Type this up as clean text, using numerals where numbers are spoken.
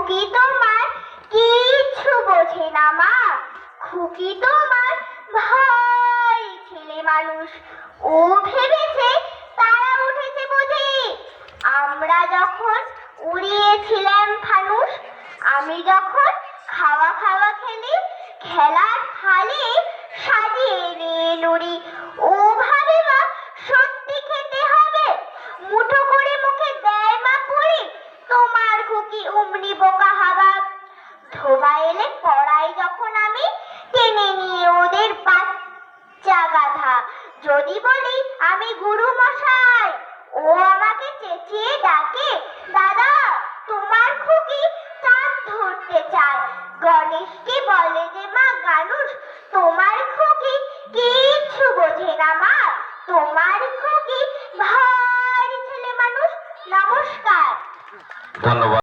খুকি তোমার কিচ্ছু বোঝে না মা। খুকি তোমার ভাই ছেলে মানুষ। ও ভেবেছে তারা উঠেছে বুঝি। আমরা যখন উড়িয়েছিলাম ফানুস, আমি যখন খাওয়া খাওয়া খেলি, খেলার থালি সাজিয়ে নিয়ে নুড়ি। ও ভাবে মা সত্যি খেতে হবে, মুঠো করে মুখে দেয় মা পুরি। তোমার খুকি অমনি বোকা হাবা। ধোবা এলে পড়াই যখন আমি, টেনে নিয়ে ওদের বাচ্চা গাধা। যদি বলি আমি গুরু মশাই, ও আমাকে চেঁচিয়ে ডাকে দাদা। তোমার খুকি চাঁদ ধরতে চায়, গণেশকে বলে যে মা গানুষ। তোমার খুকি কিচ্ছু বোঝে না মা। তোমার খুকি ভারী ছেলে মানুষ। নমস্কার। ধন্যবাদ।